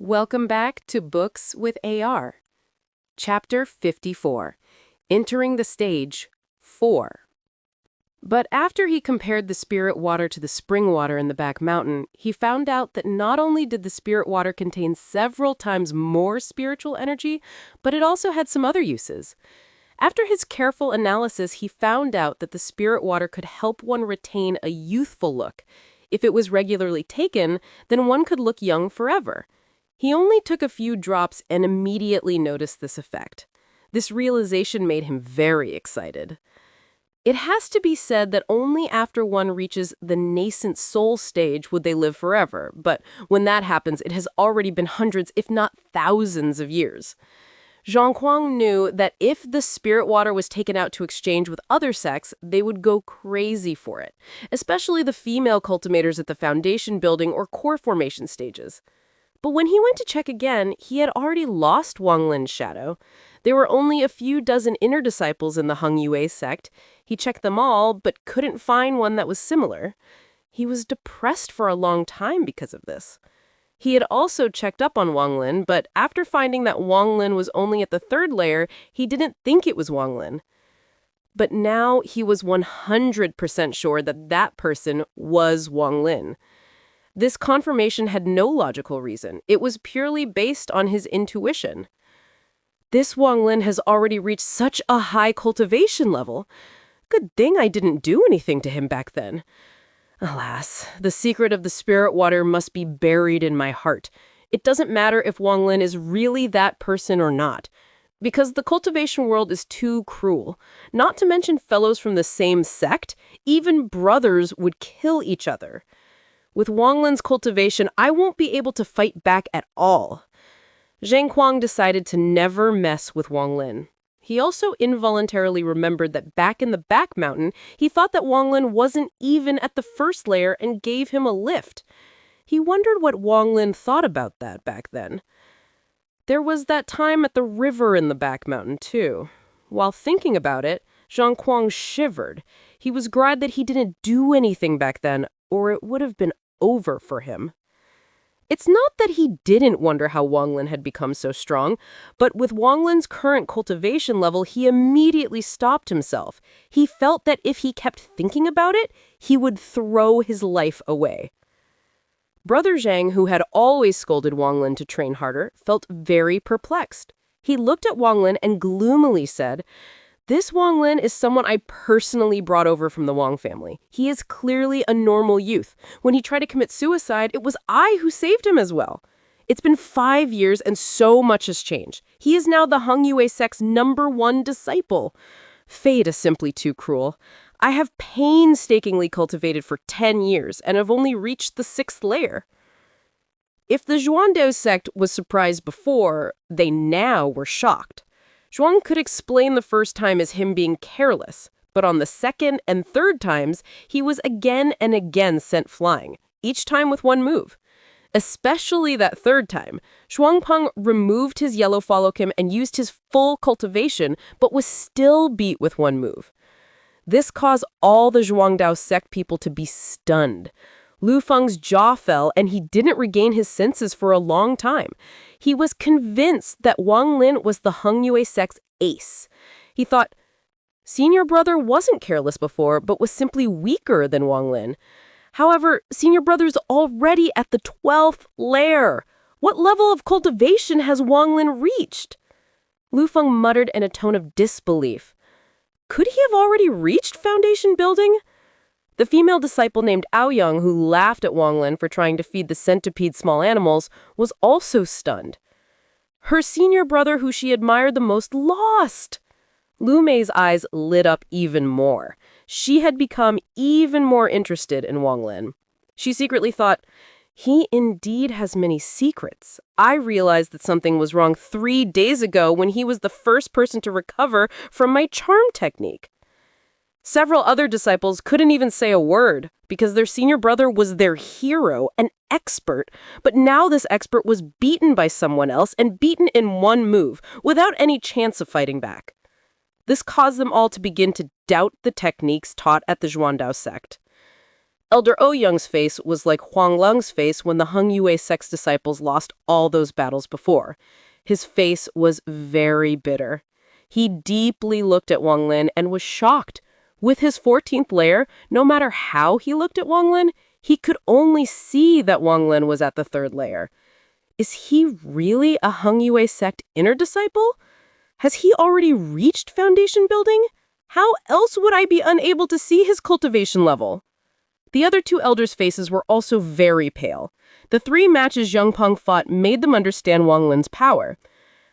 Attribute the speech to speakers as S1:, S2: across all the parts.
S1: Welcome back to Books with AR. Chapter 54, Entering the Stage 4. But after he compared the spirit water to the spring water in the back mountain, he found out that not only did the spirit water contain several times more spiritual energy, but it also had some other uses. After his careful analysis, he found out that the spirit water could help one retain a youthful look. If it was regularly taken, then one could look young forever. He only took a few drops and immediately noticed this effect. This realization made him very excited. It has to be said that only after one reaches the nascent soul stage would they live forever, but when that happens, it has already been hundreds, if not thousands of years. Xianxia knew that if the spirit water was taken out to exchange with other sects, they would go crazy for it, especially the female cultivators at the foundation building or core formation stages. But when he went to check again, he had already lost Wang Lin's shadow. There were only a few dozen inner disciples in the Hung Yue sect. He checked them all, but couldn't find one that was similar. He was depressed for a long time because of this. He had also checked up on Wang Lin, but after finding that Wang Lin was only at the third layer, he didn't think it was Wang Lin. But now he was 100% sure that that person was Wang Lin. This confirmation had no logical reason. It was purely based on his intuition. This Wang Lin has already reached such a high cultivation level. Good thing I didn't do anything to him back then. Alas, the secret of the spirit water must be buried in my heart. It doesn't matter if Wang Lin is really that person or not, because the cultivation world is too cruel. Not to mention fellows from the same sect, even brothers would kill each other. With Wang Lin's cultivation, I won't be able to fight back at all. Xianxia decided to never mess with Wang Lin. He also involuntarily remembered that back in the back mountain, he thought that Wang Lin wasn't even at the first layer and gave him a lift. He wondered what Wang Lin thought about that back then. There was that time at the river in the back mountain, too. While thinking about it, Xianxia shivered. He was glad that he didn't do anything back then, or it would have been over for him. It's not that he didn't wonder how Wang Lin had become so strong, but with Wang Lin's current cultivation level, he immediately stopped himself. He felt that if he kept thinking about it, he would throw his life away. Brother Zhang, who had always scolded Wang Lin to train harder, felt very perplexed. He looked at Wang Lin and gloomily said, "This Wang Lin is someone I personally brought over from the Wang family. He is clearly a normal youth. When he tried to commit suicide, it was I who saved him as well. It's been 5 years and so much has changed. He is now the Hung Yue sect's #1 disciple. Fate is simply too cruel. I have painstakingly cultivated for 10 years and have only reached the 6th layer." If the Zhuangdao sect was surprised before, they now were shocked. Zhuang could explain the first time as him being careless, but on the second and third times, he was again and again sent flying, each time with one move. Especially that third time, Shuangpeng removed his yellow follow kim and used his full cultivation, but was still beat with one move. This caused all the Zhuangdao sect people to be stunned. Lu Feng's jaw fell, and he didn't regain his senses for a long time. He was convinced that Wang Lin was the Hung Yue sect's ace. He thought, Senior Brother wasn't careless before, but was simply weaker than Wang Lin. However, Senior Brother's already at the 12th layer. What level of cultivation has Wang Lin reached? Lu Feng muttered in a tone of disbelief. Could he have already reached foundation building? The female disciple named Aoyang, who laughed at Wang Lin for trying to feed the centipede small animals, was also stunned. Her senior brother, who she admired the most, lost. Lu Mei's eyes lit up even more. She had become even more interested in Wang Lin. She secretly thought, he indeed has many secrets. I realized that something was wrong 3 days ago when he was the first person to recover from my charm technique. Several other disciples couldn't even say a word because their senior brother was their hero, an expert. But now this expert was beaten by someone else and beaten in one move without any chance of fighting back. This caused them all to begin to doubt the techniques taught at the Zhuangdao sect. Elder Ouyang's face was like Huang Lung's face when the Heng Yue sect's disciples lost all those battles before. His face was very bitter. He deeply looked at Wang Lin and was shocked. With his 14th layer, no matter how he looked at Wang Lin, he could only see that Wang Lin was at the 3rd layer. Is he really a Heng Yue sect inner disciple? Has he already reached foundation building? How else would I be unable to see his cultivation level? The other 2 elders' faces were also very pale. The 3 matches Zheng Peng fought made them understand Wang Lin's power.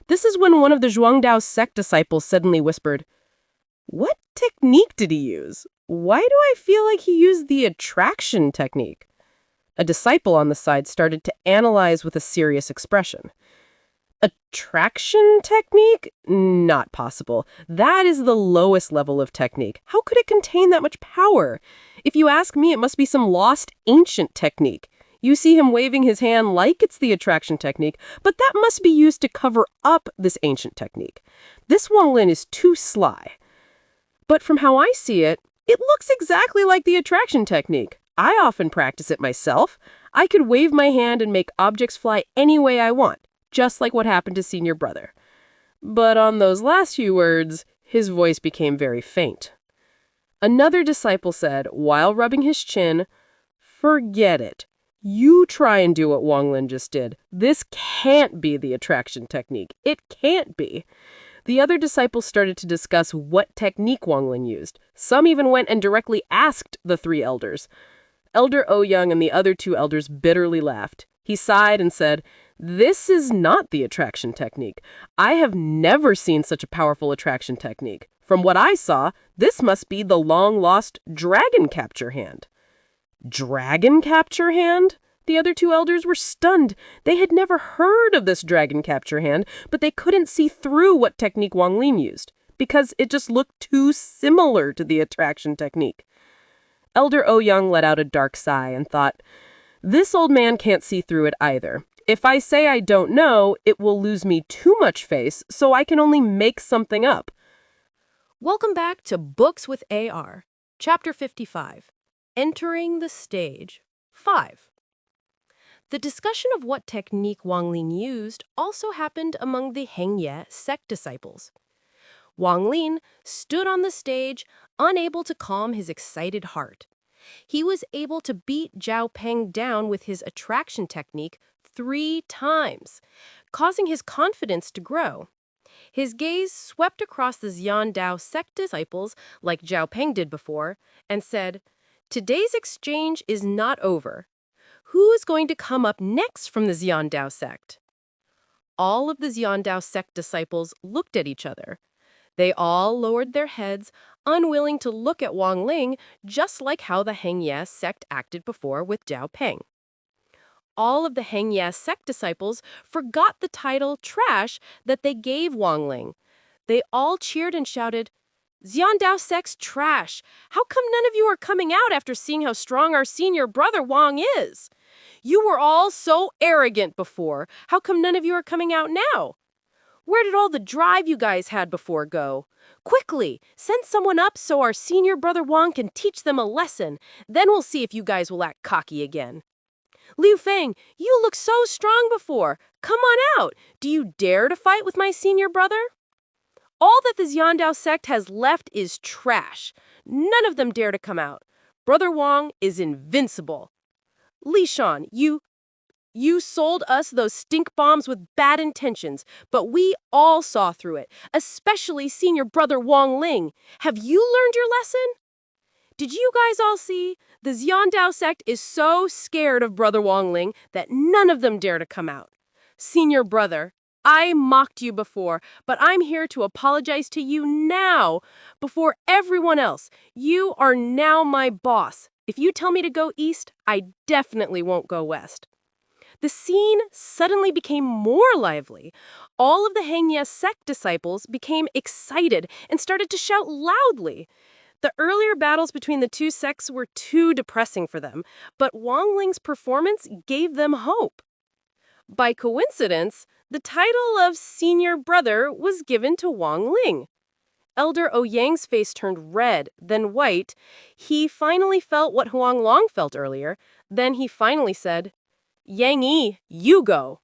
S1: This is when one of the Zhuangdao sect disciples suddenly whispered, "What technique did he use? Why do I feel like he used the attraction technique?" A disciple on the side started to analyze with a serious expression. Attraction technique? Not possible. That is the lowest level of technique. How could it contain that much power? If you ask me, it must be some lost ancient technique. You see him waving his hand like it's the attraction technique, but that must be used to cover up this ancient technique. This Wang Lin is too sly. But from how I see it, it looks exactly like the attraction technique. I often practice it myself. I could wave my hand and make objects fly any way I want, just like what happened to Senior Brother. But on those last few words, his voice became very faint. Another disciple said, while rubbing his chin, "Forget it. You try and do what Wang Lin just did. This can't be the attraction technique. It can't be." The other disciples started to discuss what technique Wang Lin used. Some even went and directly asked the 3 elders. Elder Ouyang and the other 2 elders bitterly laughed. He sighed and said, "This is not the attraction technique. I have never seen such a powerful attraction technique. From what I saw, this must be the long-lost dragon capture hand." Dragon capture hand? The other 2 elders were stunned. They had never heard of this dragon capture hand, but they couldn't see through what technique Wang Lin used, because it just looked too similar to the attraction technique. Elder Ouyang let out a dark sigh and thought, "This old man can't see through it either. If I say I don't know, it will lose me too much face, so I can only make something up."
S2: Welcome back to Books with AR, Chapter 55, Entering the Stage 5. The discussion of what technique Wang Lin used also happened among the Heng Yue sect disciples. Wang Lin stood on the stage, unable to calm his excited heart. He was able to beat Zhao Peng down with his attraction technique 3 times, causing his confidence to grow. His gaze swept across the Xianxia sect disciples, like Zhao Peng did before, and said, "Today's exchange is not over. Who is going to come up next from the Xianxia sect?" All of the Xianxia sect disciples looked at each other. They all lowered their heads, unwilling to look at Wang Lin, just like how the Heng Yue sect acted before with Zhao Peng. All of the Heng Yue sect disciples forgot the title trash that they gave Wang Lin. They all cheered and shouted, "Xianxia sect's trash! How come none of you are coming out after seeing how strong our senior brother Wang is? You were all so arrogant before. How come none of you are coming out now? Where did all the drive you guys had before go? Quickly, send someone up so our senior brother Wang can teach them a lesson. Then we'll see if you guys will act cocky again. Liu Feng, you looked so strong before. Come on out. Do you dare to fight with my senior brother? All that the Xianxia sect has left is trash. None of them dare to come out. Brother Wang is invincible. Li Shan, you sold us those stink bombs with bad intentions, but we all saw through it, especially senior brother Wang Lin. Have you learned your lesson? Did you guys all see? The Xianxia sect is so scared of brother Wang Lin that none of them dare to come out. Senior brother, I mocked you before, but I'm here to apologize to you now, before everyone else. You are now my boss. If you tell me to go east, I definitely won't go west. The scene suddenly became more lively. All of the Heng Yue sect disciples became excited and started to shout loudly. The earlier battles between the 2 sects were too depressing for them, but Wang Lin's performance gave them hope. By coincidence, the title of senior brother was given to Wang Lin. Elder Ouyang's face turned red, then white. He finally felt what Huang Long felt earlier. Then he finally said, "Yang Yi, you go."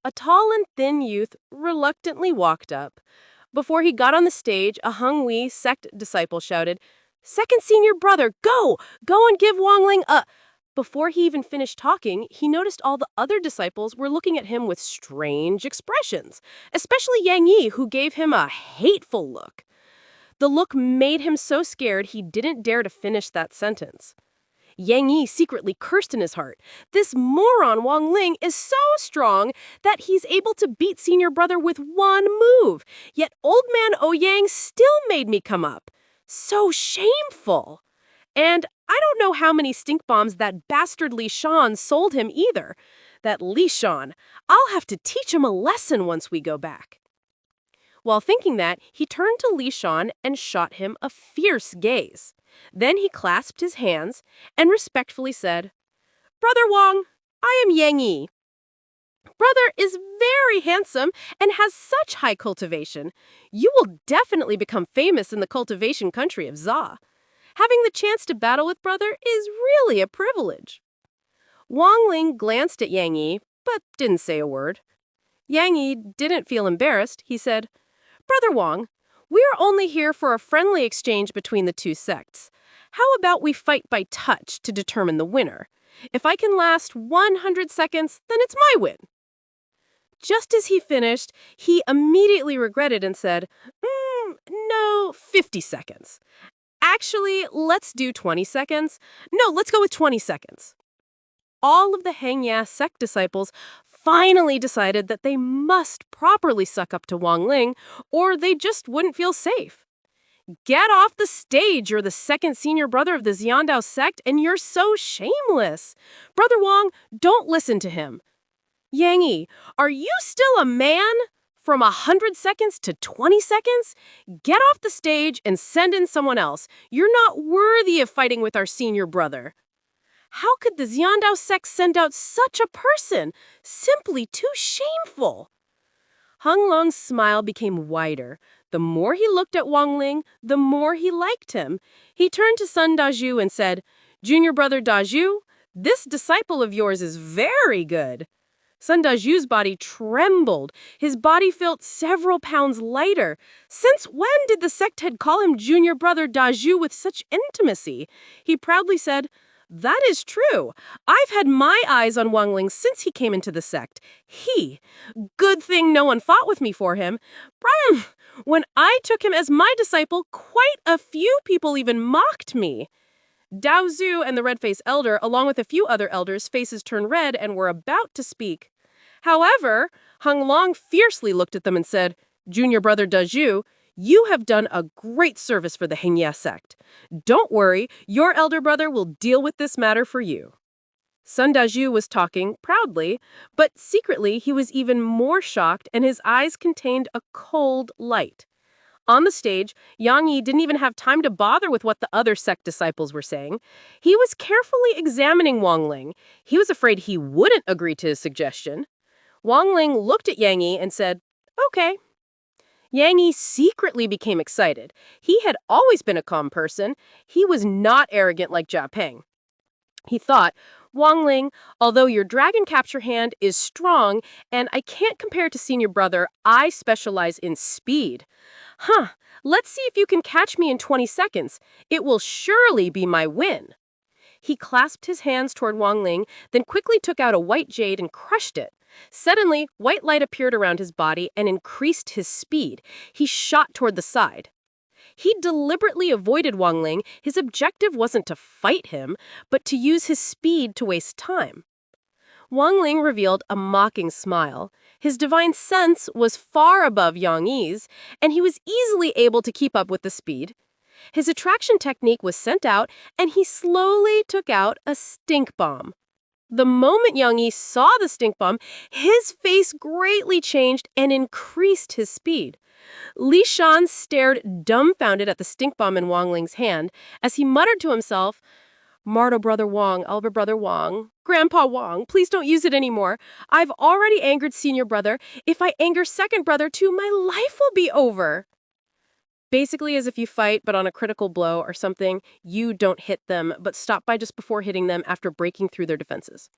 S2: A tall and thin youth reluctantly walked up. Before he got on the stage, a Hung Wei sect disciple shouted, "Second senior brother, go! Go and give Wang Ling a—" Before he even finished talking, he noticed all the other disciples were looking at him with strange expressions, especially Yang Yi, who gave him a hateful look. The look made him so scared he didn't dare to finish that sentence. Yang Yi secretly cursed in his heart. This moron Wang Ling is so strong that he's able to beat senior brother with one move. Yet old man Ouyang still made me come up. So shameful. And I don't know how many stink bombs that bastard Li Shan sold him either. That Li Shan, I'll have to teach him a lesson once we go back. While thinking that, he turned to Li Shan and shot him a fierce gaze. Then he clasped his hands and respectfully said, "Brother Wang, I am Yang Yi. Brother is very handsome and has such high cultivation. You will definitely become famous in the cultivation country of Za. Having the chance to battle with brother is really a privilege." Wang Ling glanced at Yang Yi, but didn't say a word. Yang Yi didn't feel embarrassed. He said, "Brother Wang, we are only here for a friendly exchange between the two sects. How about we fight by touch to determine the winner? If I can last 100 seconds, then it's my win." Just as he finished, he immediately regretted and said, "No, 50 seconds. Actually, let's do 20 seconds. No, let's go with 20 seconds." All of the Xianxia sect disciples finally decided that they must properly suck up to Wang Ling, or they just wouldn't feel safe. "Get off the stage, you're the second senior brother of the Xiandao sect, and you're so shameless. Brother Wang, don't listen to him. Yang Yi, are you still a man? From 100 seconds to 20 seconds? Get off the stage and send in someone else. You're not worthy of fighting with our senior brother." How could the Xiandao sect send out such a person? Simply too shameful. Hung Long's smile became wider. The more he looked at Wang Ling, the more he liked him. He turned to Sun Dazhu and said, "Junior brother Dazhu, this disciple of yours is very good." Sun Dazhu's body trembled. His body felt several pounds lighter. Since when did the sect head call him junior brother Dazhu with such intimacy? He proudly said, "That is true. I've had my eyes on Wang Ling since he came into the sect. Good thing no one fought with me for him. When I took him as my disciple, quite a few people even mocked me." Dao Zhu and the red-faced elder, along with a few other elders, faces turned red and were about to speak. However, Hung Long fiercely looked at them and said, "Junior brother Dazhu, you have done a great service for the Xianxia sect. Don't worry, your elder brother will deal with this matter for you." Sun Dazhu was talking proudly, but secretly he was even more shocked and his eyes contained a cold light. On the stage, Yang Yi didn't even have time to bother with what the other sect disciples were saying. He was carefully examining Wang Ling. He was afraid he wouldn't agree to his suggestion. Wang Ling looked at Yang Yi and said, "Okay." Yang Yi secretly became excited. He had always been a calm person. He was not arrogant like Jia Peng. He thought, "Wang Ling, although your dragon capture hand is strong, and I can't compare to senior brother, I specialize in speed. Let's see if you can catch me in 20 seconds. It will surely be my win." He clasped his hands toward Wang Ling, then quickly took out a white jade and crushed it. Suddenly, white light appeared around his body and increased his speed. He shot toward the side. He deliberately avoided Wang Ling. His objective wasn't to fight him, but to use his speed to waste time. Wang Ling revealed a mocking smile. His divine sense was far above Yang Yi's, and he was easily able to keep up with the speed. His attraction technique was sent out, and he slowly took out a stink bomb. The moment Yang Yi saw the stink bomb, his face greatly changed and increased his speed. Li Shan stared dumbfounded at the stink bomb in Wang Ling's hand as he muttered to himself, "Mardo brother Wang, elder brother Wang, Grandpa Wang, please don't use it anymore. I've already angered senior brother. If I anger second brother too, my life will be over." Basically, as if you fight, but on a critical blow or something, you don't hit them, but stop by just before hitting them after breaking through their defenses.